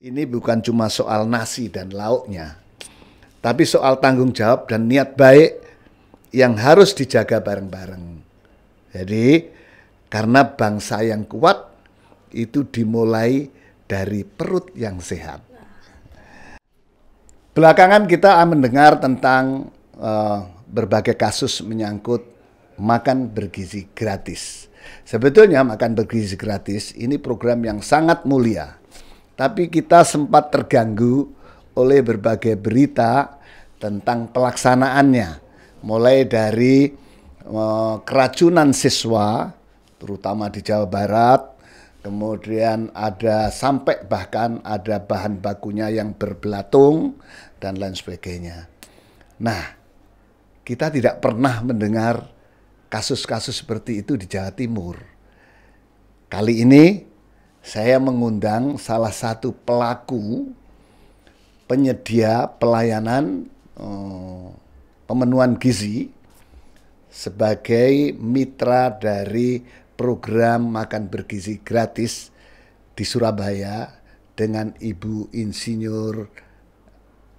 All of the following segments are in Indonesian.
Ini bukan cuma soal nasi dan lauknya, tapi soal tanggung jawab dan niat baik yang harus dijaga bareng-bareng. Jadi, karena bangsa yang kuat itu dimulai dari perut yang sehat. Belakangan kita mendengar tentang berbagai kasus menyangkut makan bergizi gratis. Sebetulnya makan bergizi gratis ini program yang sangat mulia. Tapi kita sempat terganggu oleh berbagai berita tentang pelaksanaannya. Mulai dari keracunan siswa, terutama di Jawa Barat, kemudian ada sampai bahkan ada bahan bakunya yang berbelatung, dan lain sebagainya. Nah, kita tidak pernah mendengar kasus-kasus seperti itu di Jawa Timur. Kali ini, saya mengundang salah satu pelaku penyedia pelayanan pemenuhan gizi sebagai mitra dari program makan bergizi gratis di Surabaya dengan Ibu Insinyur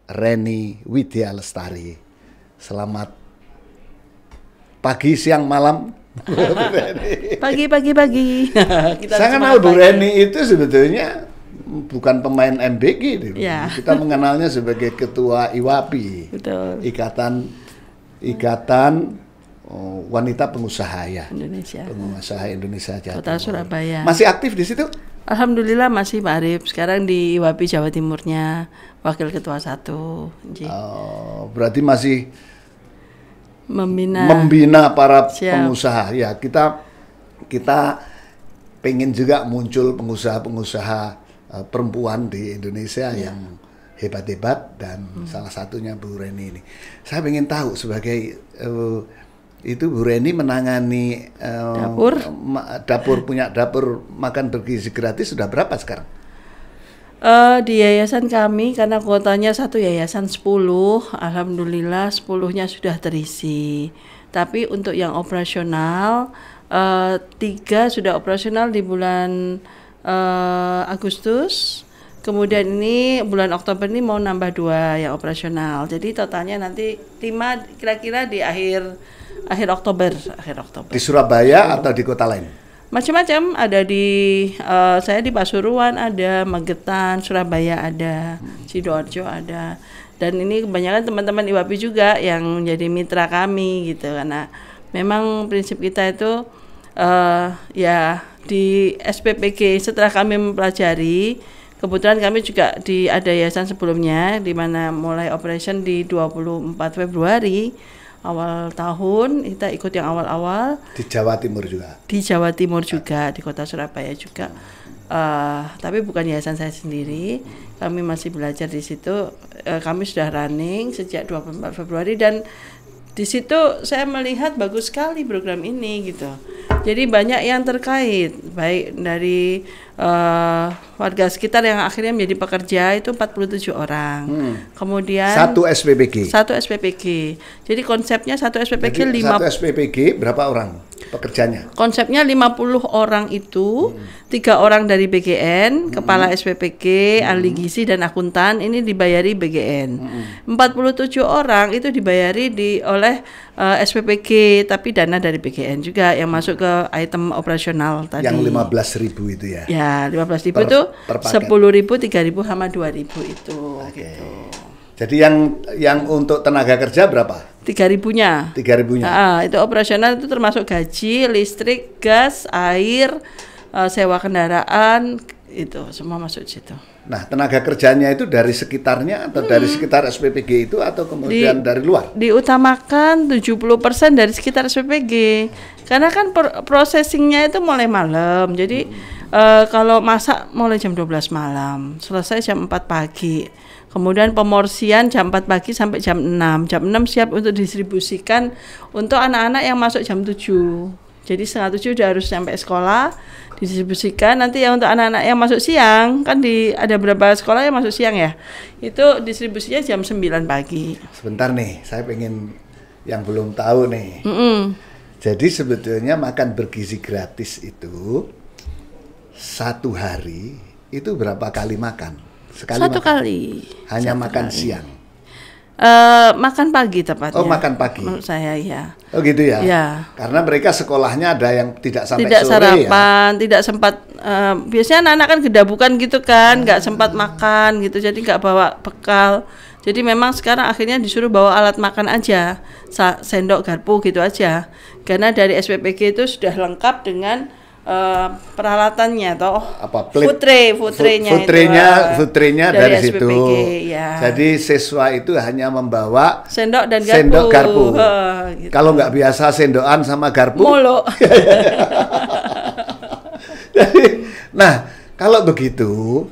Reni Widya Lestari. Selamat pagi, siang, malam. Pagi. Saya kenal Bu Reni itu sebetulnya bukan pemain MBG, ya. Kita mengenalnya sebagai ketua IWAPI, betul. Ikatan Wanita Pengusaha ya Indonesia. Pengusaha Indonesia Jawa Kota Surabaya. Masih aktif di situ? Alhamdulillah masih Pak Arif. Sekarang di IWAPI Jawa Timurnya Wakil Ketua 1. Berarti masih membina para pengusaha. Ya, kita pengen juga muncul pengusaha-pengusaha perempuan di Indonesia yang hebat-hebat, dan salah satunya Bu Reni ini. Saya pengen tahu sebagai itu Bu Reni menangani punya dapur makan bergizi gratis sudah berapa sekarang? Di yayasan kami, karena kuotanya satu yayasan 10, alhamdulillah 10-nya sudah terisi. Tapi untuk yang operasional, 3 sudah operasional di bulan Agustus. Kemudian ini bulan Oktober ini mau nambah 2 yang operasional. Jadi totalnya nanti 5 kira-kira di akhir Oktober. Di Surabaya atau di kota lain? Macam-macam, ada di saya di Pasuruan ada, Magetan, Surabaya ada, Sidoarjo ada, dan ini kebanyakan teman-teman IWAPI juga yang menjadi mitra kami gitu, karena memang prinsip kita itu ya di SPPG setelah kami mempelajari, kebetulan kami juga ada yayasan sebelumnya di mana mulai operation di 24 Februari awal tahun, kita ikut yang awal-awal. Di Jawa Timur juga? Di Jawa Timur juga, di kota Surabaya juga. Tapi bukan yayasan saya sendiri, kami masih belajar di situ. Kami sudah running sejak 24 Februari dan di situ saya melihat bagus sekali program ini gitu. Jadi banyak yang terkait, baik dari warga sekitar yang akhirnya menjadi pekerja itu 47 orang. Kemudian satu SPPG. Jadi konsepnya satu SPPG. Jadi satu SPPG berapa orang pekerjanya? Konsepnya 50 orang itu, 3 orang dari BGN, kepala SPPG, ahli gizi dan akuntan, ini dibayari BGN. 47 orang itu dibayari oleh SPPG, tapi dana dari BGN juga yang masuk ke item operasional tadi. Yang 15.000 itu ya? Ya, 15.000 itu 10.000, 3.000 sama 2.000 itu. Okay. Gitu. Jadi yang untuk tenaga kerja berapa? 3.000-nya. 3.000-nya. Itu operasional itu termasuk gaji, listrik, gas, air, sewa kendaraan, itu semua masuk di situ. Nah, tenaga kerjanya itu dari sekitarnya atau dari sekitar SPPG itu atau kemudian dari luar? Diutamakan 70% dari sekitar SPPG. Karena kan processingnya itu mulai malam. Jadi kalau masak mulai jam 12 malam, selesai jam 4 pagi. Kemudian pemorsian jam 4 pagi sampai jam 6. Jam 6 siap untuk didistribusikan untuk anak-anak yang masuk jam 7. Jadi 6:30 udah harus sampai sekolah, didistribusikan. Nanti yang untuk anak-anak yang masuk siang, kan ada beberapa sekolah yang masuk siang ya, itu distribusinya jam 9 pagi. Sebentar nih, saya pengen yang belum tahu nih. Jadi sebetulnya makan bergizi gratis itu 1 hari itu berapa kali makan? Sekali Satu makan? kali. Hanya Satu makan kali. siang? Makan pagi tepatnya. Oh, makan pagi. Menurut saya ya. Oh gitu ya? Ya. Karena mereka sekolahnya ada yang tidak sampai Tidak sore sarapan, tidak sempat. Biasanya anak-anak kan gedabukan gitu kan, nggak sempat makan gitu, jadi nggak bawa bekal. Jadi memang sekarang akhirnya disuruh bawa alat makan aja, sendok, garpu gitu aja. Karena dari SPPG itu sudah lengkap dengan peralatannya toh. Apa food tray-nya food tray-nya dari situ. SPPG, ya. Jadi siswa itu hanya membawa Sendok dan garpu. sendok garpu. Gitu. Kalau nggak biasa sendokan sama garpu. Molo. Jadi, nah, kalau begitu,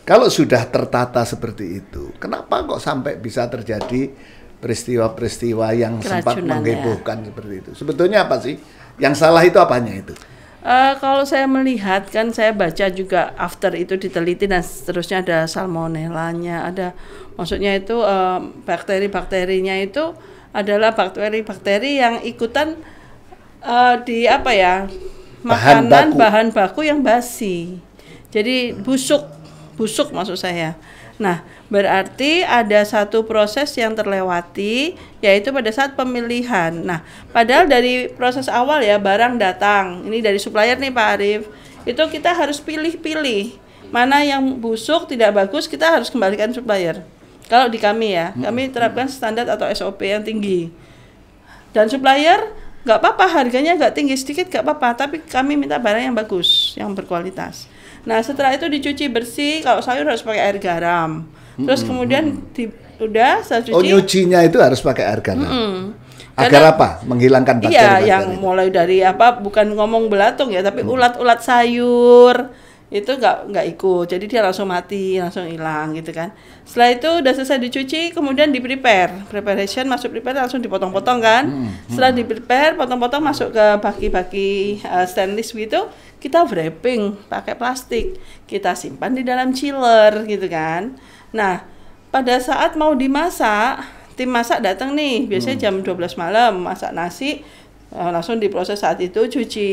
kalau sudah tertata seperti itu, kenapa kok sampai bisa terjadi peristiwa-peristiwa yang sempat Keracunan, menghebohkan seperti itu? Sebetulnya apa sih? Yang salah itu apanya itu? Kalau saya melihat kan saya baca juga after itu diteliti dan seterusnya ada salmonellanya, ada maksudnya itu bakteri-bakterinya itu adalah bakteri-bakteri yang ikutan di apa ya, makanan bahan baku yang basi. Jadi busuk maksud saya. Nah, berarti ada satu proses yang terlewati, yaitu pada saat pemilihan. Nah, padahal dari proses awal ya, barang datang, ini dari supplier nih Pak Arief, itu kita harus pilih-pilih, mana yang busuk, tidak bagus, kita harus kembalikan supplier. Kalau di kami ya, kami terapkan standar atau SOP yang tinggi. Dan supplier, nggak apa-apa, harganya nggak tinggi sedikit, nggak apa-apa, tapi kami minta barang yang bagus, yang berkualitas. Nah, setelah itu dicuci bersih, kalau sayur harus pakai air garam. Terus kemudian udah saya cuci. Oh, nyucinya itu harus pakai air garam. Agar apa? Menghilangkan bakteri. Iya, yang mulai dari apa? Bukan ngomong belatung ya, tapi ulat-ulat sayur itu nggak ikut. Jadi dia langsung mati, langsung hilang gitu kan. Setelah itu udah selesai dicuci, kemudian di preparation masuk prepare langsung dipotong-potong kan. Setelah di prepare, potong-potong masuk ke baki-baki stainless gitu. Kita wrapping pakai plastik, kita simpan di dalam chiller gitu kan. Nah, pada saat mau dimasak, tim masak datang nih, biasanya jam 12 malam masak nasi, langsung diproses saat itu, cuci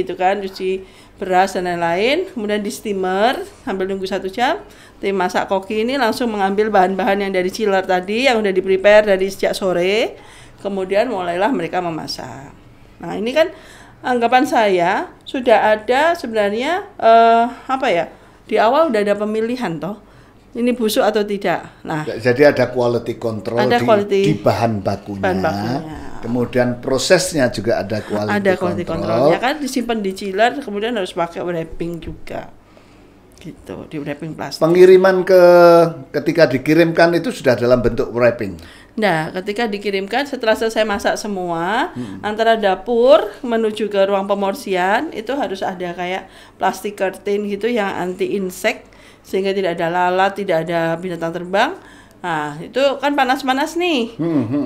gitu kan, cuci beras dan lain-lain, kemudian di steamer sambil nunggu 1 jam. Tim masak koki ini langsung mengambil bahan-bahan yang dari chiller tadi, yang udah di prepare dari sejak sore, kemudian mulailah mereka memasak. Nah, ini kan anggapan saya sudah ada sebenarnya apa ya, di awal udah ada pemilihan toh, ini busuk atau tidak. Nah, jadi ada quality control di bahan bakunya. Kemudian prosesnya juga ada quality control. Ya kan, disimpan di chiller, kemudian harus pakai wrapping juga. Gitu, di wrapping plastik. Pengiriman ketika dikirimkan itu sudah dalam bentuk wrapping. Nah, ketika dikirimkan setelah selesai masak semua, antara dapur menuju ke ruang pemorsian itu harus ada kayak plastik curtain gitu yang anti insect sehingga tidak ada lalat, tidak ada binatang terbang. Nah, itu kan panas-panas nih.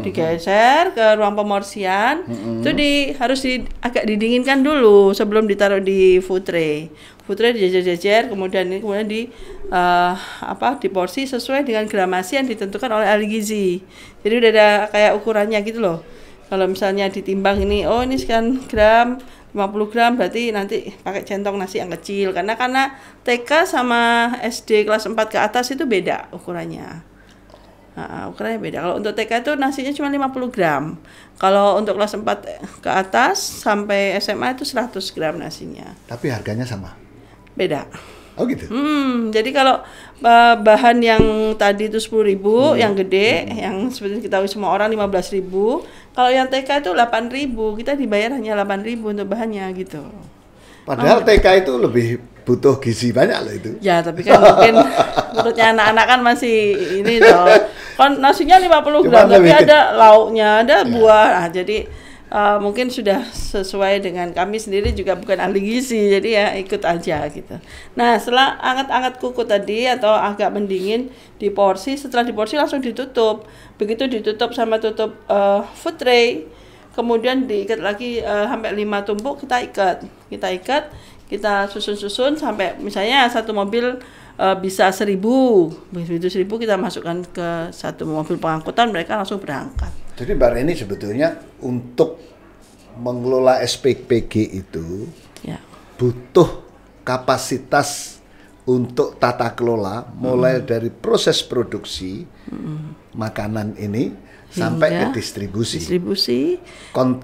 Digeser ke ruang pemorsian. Itu harus agak didinginkan dulu sebelum ditaruh di food tray. Food tray dijejer-jejer, kemudian diporsi sesuai dengan gramasi yang ditentukan oleh ahli gizi. Jadi udah ada kayak ukurannya gitu loh. Kalau misalnya ditimbang ini, oh ini sekian gram, 50 gram, berarti nanti pakai centong nasi yang kecil. Karena TK sama SD kelas 4 ke atas itu beda ukurannya. Ukurannya beda. Kalau untuk TK itu nasinya cuma 50 gram. Kalau untuk kelas 4 ke atas sampai SMA itu 100 gram nasinya. Tapi harganya sama? Beda. Oh gitu? Jadi kalau bahan yang tadi itu 10.000, yang gede, yang seperti kita tahu semua orang 15.000. Kalau yang TK itu 8.000, kita dibayar hanya 8.000 untuk bahannya gitu. Padahal TK itu lebih butuh gizi banyak loh itu. Ya, tapi kan mungkin menurutnya anak-anak kan masih ini toh. Kan nasinya 50 gram, tapi ada lauknya, ada buah. Nah, jadi mungkin sudah sesuai dengan kami sendiri juga bukan ahli gizi, jadi ya ikut aja gitu. Nah, setelah anget-anget kuku tadi atau agak mendingin diporsi, setelah diporsi langsung ditutup. Begitu ditutup sama tutup food tray, kemudian diikat lagi sampai 5 tumpuk, kita ikat, kita susun-susun sampai misalnya satu mobil bisa 1.000, begitu 1.000 kita masukkan ke satu mobil pengangkutan, mereka langsung berangkat. Jadi Mbak Reni sebetulnya untuk mengelola SPPG itu butuh kapasitas untuk tata kelola mulai dari proses produksi makanan ini sampai ke distribusi.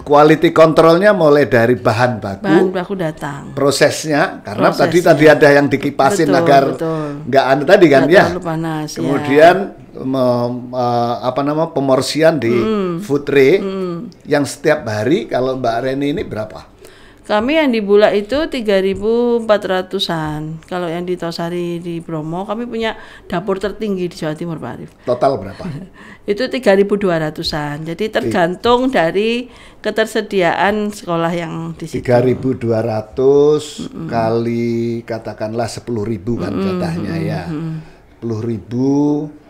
Quality controlnya mulai dari bahan baku datang. Prosesnya karena tadi ada yang dikipasin agar nggak anu tadi kan ya. Panas, kemudian pemorsian di food tray yang setiap hari kalau Mbak Reni ini berapa? Kami yang di Bulak itu 3.400-an. Kalau yang di Tosari di Bromo, kami punya dapur tertinggi di Jawa Timur, Pak Arif. Total berapa? Itu 3.200-an. Jadi tergantung dari ketersediaan sekolah yang di situ. 3.200 kali katakanlah 10.000 kan jatahnya ya. 10.000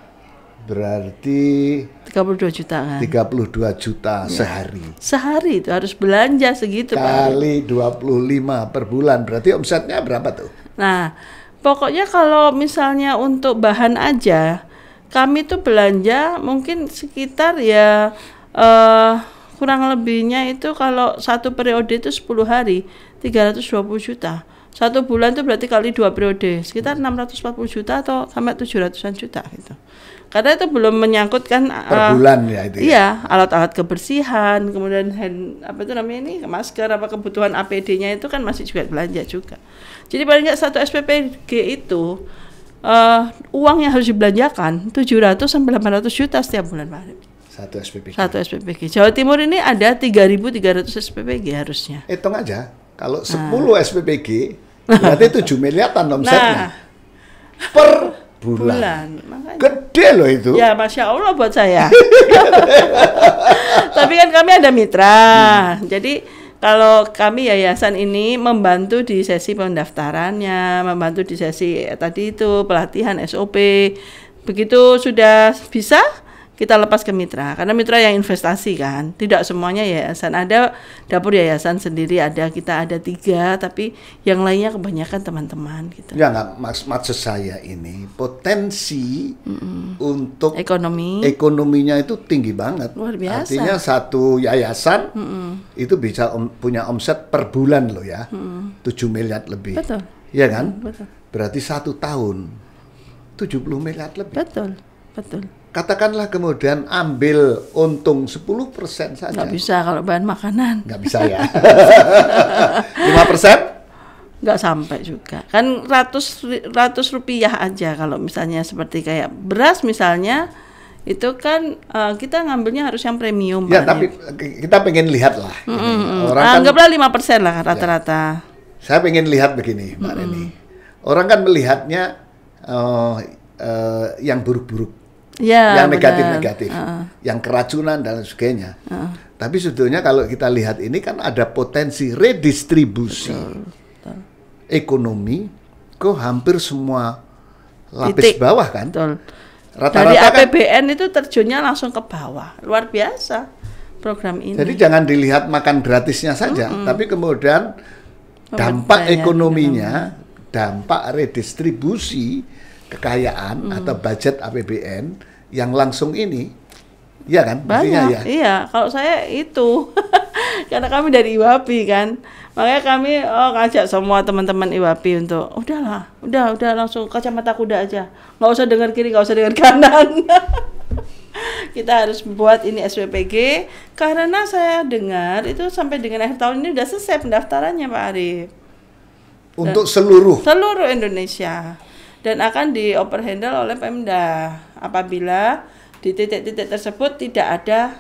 berarti 32 juta kan? 32 juta sehari. Sehari itu harus belanja segitu kali Pak. 25 per bulan berarti omsetnya berapa tuh? Nah, pokoknya kalau misalnya untuk bahan aja kami tuh belanja mungkin sekitar ya kurang lebihnya itu kalau satu periode itu 10 hari 320 juta. Satu bulan itu berarti kali 2 periode sekitar 640 juta atau sampai 700-an juta gitu. Karena itu belum menyangkut kan per bulan ya itu. Iya, alat-alat kebersihan, kemudian masker, kebutuhan APD-nya itu kan masih juga belanja juga. Jadi paling nggak satu SPPG itu uang yang harus dibelanjakan 700 sampai 800 juta setiap bulan, Pak. Satu SPPG. Jawa Timur ini ada 3.300 SPPG harusnya. Hitung aja, kalau 10 SPPG berarti 7 miliaran omsetnya. Per bulan. Makanya. Gede loh itu. Ya, Masya Allah buat saya. Tapi kan kami ada mitra. Jadi kalau kami yayasan ini membantu di sesi pendaftarannya, membantu di sesi tadi itu pelatihan SOP. Begitu sudah bisa, kita lepas ke mitra, karena mitra yang investasi kan, tidak semuanya yayasan. Ada dapur yayasan sendiri, kita ada 3, tapi yang lainnya kebanyakan teman-teman gitu. Ya nggak, maksud saya ini potensi untuk ekonominya itu tinggi banget. Luar biasa. Artinya satu yayasan itu bisa punya omset per bulan loh ya, 7 miliar lebih. Betul. Iya kan? Betul. Berarti 1 tahun 70 miliar lebih. Betul. Katakanlah kemudian ambil untung 10% saja. Nggak bisa kalau bahan makanan. Nggak bisa ya. 5%? Nggak sampai juga. Kan ratus rupiah aja kalau misalnya seperti kayak beras misalnya, itu kan kita ngambilnya harus yang premium. Ya, tapi kita pengen lihat lah. Anggaplah 5% lah rata-rata. Ya. Saya pengen lihat begini, Mbak Reni. Orang kan melihatnya yang buruk-buruk. Ya, yang negatif-negatif, yang keracunan dan sebagainya. Tapi sebetulnya kalau kita lihat ini kan ada potensi redistribusi ekonomi ke hampir semua lapis bawah kan. Rata-rata dari APBN kan, itu terjunnya langsung ke bawah. Luar biasa program ini. Jadi jangan dilihat makan gratisnya saja, tapi kemudian dampak ekonominya, dampak redistribusi kekayaan atau budget APBN yang langsung ini, ya kan? Banyak, ya? Iya. Kalau saya itu, karena kami dari IWAPI kan, makanya kami ngajak semua teman-teman IWAPI untuk, udah langsung kacamata kuda aja, nggak usah dengar kiri, nggak usah dengar kanan. Kita harus buat ini SPPG, karena saya dengar itu sampai dengan akhir tahun ini udah selesai pendaftarannya, Pak Arif. Untuk seluruh Indonesia. Dan akan di-overhandle oleh Pemda apabila di titik-titik tersebut tidak ada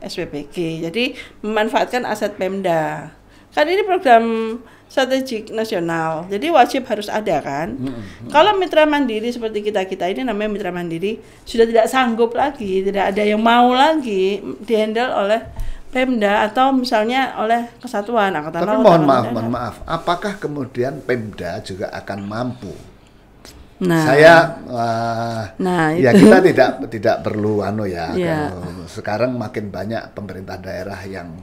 SPPG. Jadi memanfaatkan aset Pemda. Kan ini program strategik nasional, jadi wajib harus ada kan. Kalau mitra mandiri seperti kita ini namanya mitra mandiri, sudah tidak sanggup lagi, tidak ada yang mau lagi dihandle oleh Pemda atau misalnya oleh Kesatuan Angkatan Laut. Tapi mohon maaf, apakah kemudian Pemda juga akan mampu? Ya kita tidak perlu kalau sekarang makin banyak pemerintah daerah yang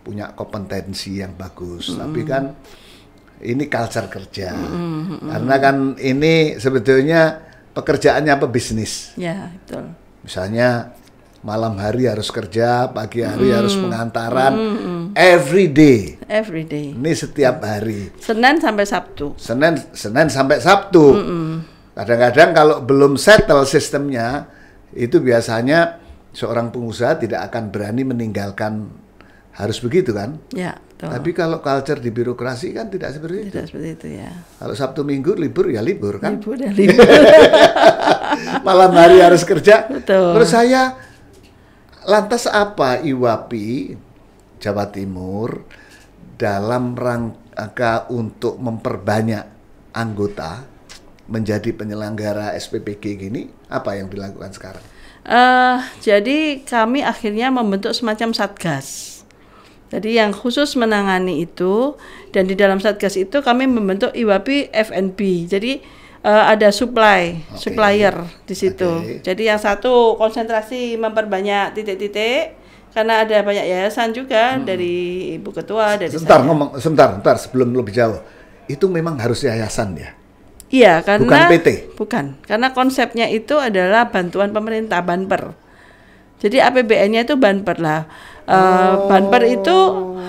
punya kompetensi yang bagus, tapi kan ini culture kerja, karena kan ini sebetulnya pekerjaannya pebisnis. Ya, betul. Misalnya malam hari harus kerja, pagi hari harus pengantaran, every day. Every day. Ini setiap hari. Senin sampai Sabtu. Senin sampai Sabtu. Kadang-kadang kalau belum settle sistemnya, itu biasanya seorang pengusaha tidak akan berani meninggalkan, harus begitu kan? Ya, betul. Tapi kalau culture di birokrasi kan tidak seperti itu. Tidak seperti itu ya. Kalau Sabtu Minggu libur ya libur kan? Libur ya libur. Malam hari harus kerja. Betul. Menurut saya, lantas apa IWAPI Jawa Timur dalam rangka untuk memperbanyak anggota menjadi penyelenggara SPPG gini, apa yang dilakukan sekarang? Jadi kami akhirnya membentuk semacam satgas. Jadi yang khusus menangani itu, dan di dalam satgas itu kami membentuk IWAPI FNB. Jadi ada supplier di situ. Jadi yang satu konsentrasi memperbanyak titik-titik, karena ada banyak yayasan juga dari Ibu Ketua, dari Sebentar, sebelum lebih jauh. Itu memang harus yayasan ya? Iya, karena bukan PT. Bukan, karena konsepnya itu adalah bantuan pemerintah, Banper. Jadi APBN-nya itu Banper lah. Banper itu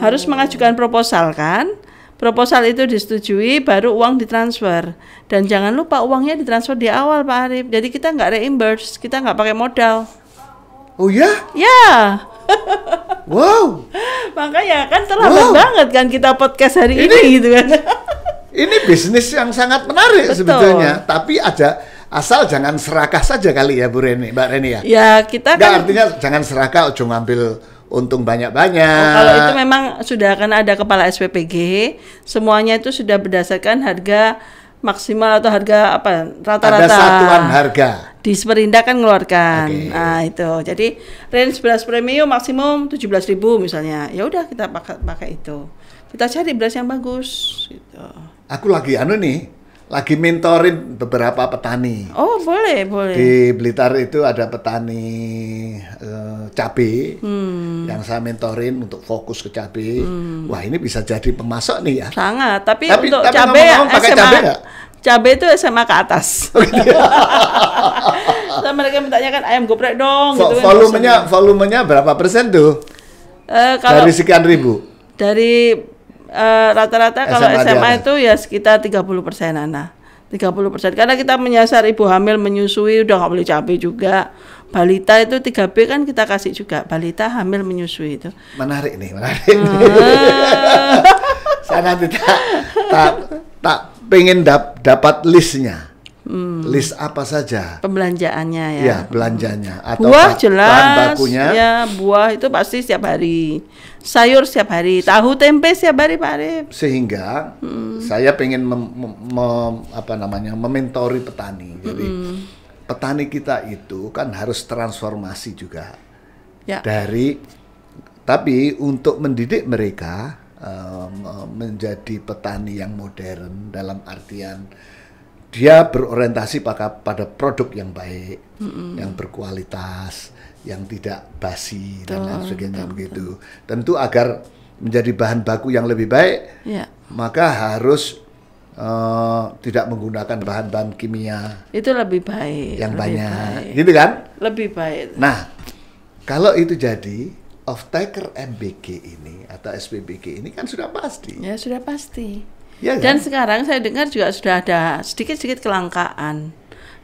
harus mengajukan proposal kan? Proposal itu disetujui, baru uang ditransfer. Dan jangan lupa uangnya ditransfer di awal, Pak Arif. Jadi kita nggak reimburse, kita nggak pakai modal. Oh ya? Ya. Wow. Makanya kan terlambat banget kan kita podcast hari ini gitu kan. Ini bisnis yang sangat menarik. Betul. Sebetulnya. Tapi asal jangan serakah saja kali ya, Mbak Reni ya. Ya kita kan. Artinya jangan serakah, ujung ngambil untung banyak-banyak. Kalau itu memang sudah akan ada kepala SPPG, semuanya itu sudah berdasarkan harga maksimal atau harga apa rata-rata. Ada satuan harga. Di Sperinda kan ngeluarkan. Okay. Nah, itu. Jadi range beras premium maksimum 17.000 misalnya. Ya udah kita pakai itu. Kita cari beras yang bagus gitu. Aku lagi lagi mentorin beberapa petani. Oh, boleh. Di Blitar itu ada petani cabai yang saya mentorin untuk fokus ke cabai. Wah, ini bisa jadi pemasok nih ya. Sangat, tapi untuk cabai SMA, cabai itu SMA ke atas. Mereka bertanya kan ayam geprek dong. Gitu Volumenya berapa persen tuh? Dari sekian ribu? Dari rata-rata kalau SMA itu ya sekitar 30%, Ana. 30%. Karena kita menyasar ibu hamil menyusui, udah nggak boleh cabai juga. Balita itu 3B kan kita kasih juga. Balita hamil menyusui itu. Menarik nih. Saya nanti tak pengen dapat listnya. List apa saja pembelanjaannya ya. Ya, belanjanya atau buah jelas bahan bakunya. Ya, buah itu pasti setiap hari. Sayur setiap hari, tahu tempe setiap hari, Pak Arif. Sehingga saya pengen mementori petani. Jadi petani kita itu kan harus transformasi juga. Ya. Tapi untuk mendidik mereka menjadi petani yang modern dalam artian dia berorientasi pada produk yang baik, yang berkualitas, yang tidak basi dan lain sebagainya begitu. Tentu agar menjadi bahan baku yang lebih baik, maka harus tidak menggunakan bahan-bahan kimia. Itu lebih baik. Yang banyak, gitu kan? Lebih baik. Nah, kalau itu jadi off-taker MBG ini atau SPBG ini kan sudah pasti. Ya sudah pasti. Ya, dan kan? sekarang saya dengar juga sudah ada sedikit-sedikit kelangkaan.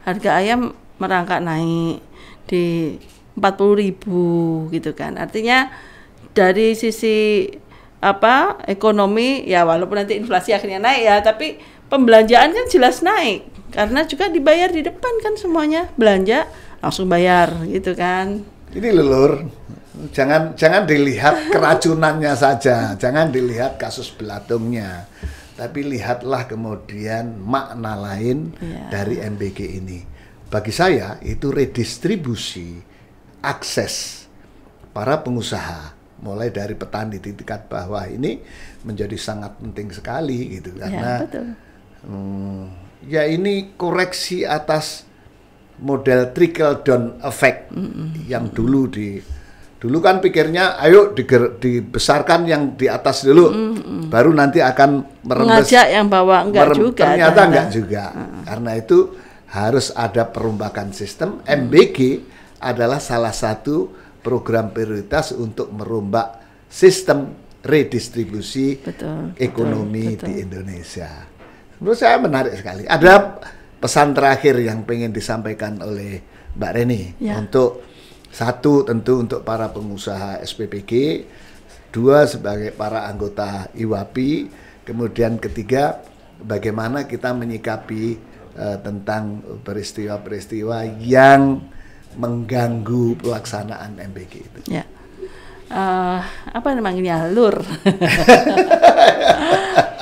Harga ayam merangkak naik di 40.000 gitu kan. Artinya dari sisi ekonomi ya walaupun nanti inflasi akhirnya naik ya, tapi pembelanjaan kan jelas naik karena juga dibayar di depan kan semuanya, belanja langsung bayar gitu kan. Ini lelur, jangan dilihat keracunannya saja, jangan dilihat kasus belatungnya. Tapi lihatlah kemudian makna lain dari MBG ini. Bagi saya itu redistribusi akses para pengusaha, mulai dari petani di tingkat bawah ini menjadi sangat penting sekali gitu. Karena ini koreksi atas model trickle down effect yang dulu kan pikirnya ayo dibesarkan yang di atas dulu, baru nanti akan mengajak yang bawah juga. Ternyata enggak juga. Karena itu harus ada perombakan sistem. MBG adalah salah satu program prioritas untuk merombak sistem redistribusi ekonomi di Indonesia. Menurut saya menarik sekali. Ada pesan terakhir yang pengen disampaikan oleh Mbak Reni untuk satu tentu untuk para pengusaha SPPG, dua sebagai para anggota IWAPI, kemudian ketiga bagaimana kita menyikapi tentang peristiwa-peristiwa yang mengganggu pelaksanaan MBG itu. Ya. Apa namanya, lur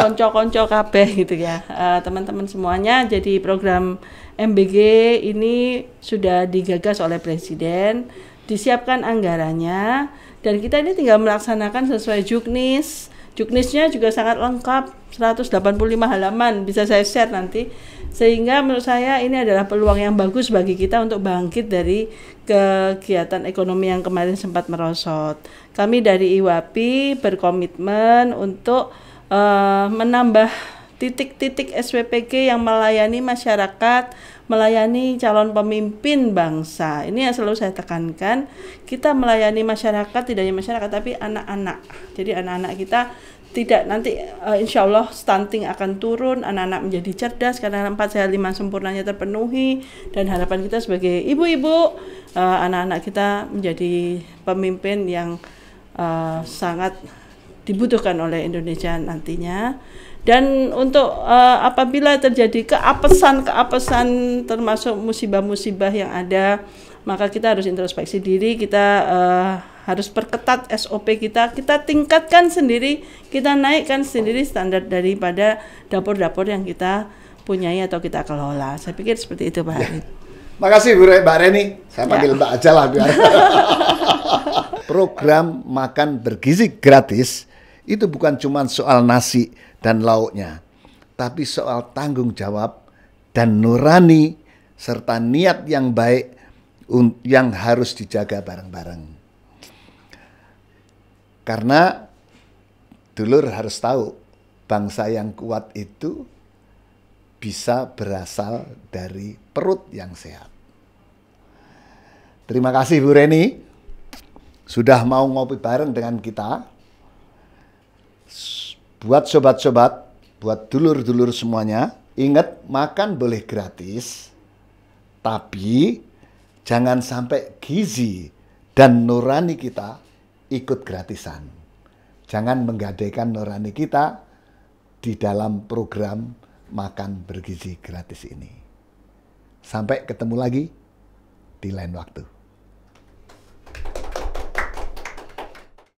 konco-konco kabeh gitu ya, teman-teman semuanya. Jadi program MBG ini sudah digagas oleh Presiden, disiapkan anggarannya, dan kita ini tinggal melaksanakan sesuai juknis. Juknisnya juga sangat lengkap, 185 halaman, bisa saya share nanti. Sehingga menurut saya ini adalah peluang yang bagus bagi kita untuk bangkit dari kegiatan ekonomi yang kemarin sempat merosot. Kami dari IWAPI berkomitmen untuk menambah titik-titik SPPG yang melayani masyarakat, melayani calon pemimpin bangsa. Ini yang selalu saya tekankan, kita melayani masyarakat, tidak hanya masyarakat tapi anak-anak. Jadi anak-anak kita tidak nanti insya Allah stunting akan turun, anak-anak menjadi cerdas karena 4 sehat 5 sempurnanya terpenuhi, dan harapan kita sebagai ibu-ibu, anak-anak kita menjadi pemimpin yang sangat dibutuhkan oleh Indonesia nantinya. Dan untuk apabila terjadi keapesan termasuk musibah-musibah yang ada, maka kita harus introspeksi diri, kita harus perketat SOP kita tingkatkan sendiri, kita naikkan sendiri standar daripada dapur-dapur yang kita punyai atau kita kelola. Saya pikir seperti itu, Pak Arif. Makasih Mbak Reni, saya panggil Mbak aja lah biar. Program makan bergizi gratis itu bukan cuma soal nasi dan lauknya, tapi soal tanggung jawab dan nurani serta niat yang baik yang harus dijaga bareng-bareng. Karena dulur harus tahu, bangsa yang kuat itu bisa berasal dari perut yang sehat. Terima kasih Bu Reni sudah mau ngopi bareng dengan kita. Buat sobat-sobat, buat dulur-dulur semuanya, ingat makan boleh gratis, tapi jangan sampai gizi dan nurani kita ikut gratisan. Jangan menggadaikan nurani kita di dalam program makan bergizi gratis ini. Sampai ketemu lagi di lain waktu.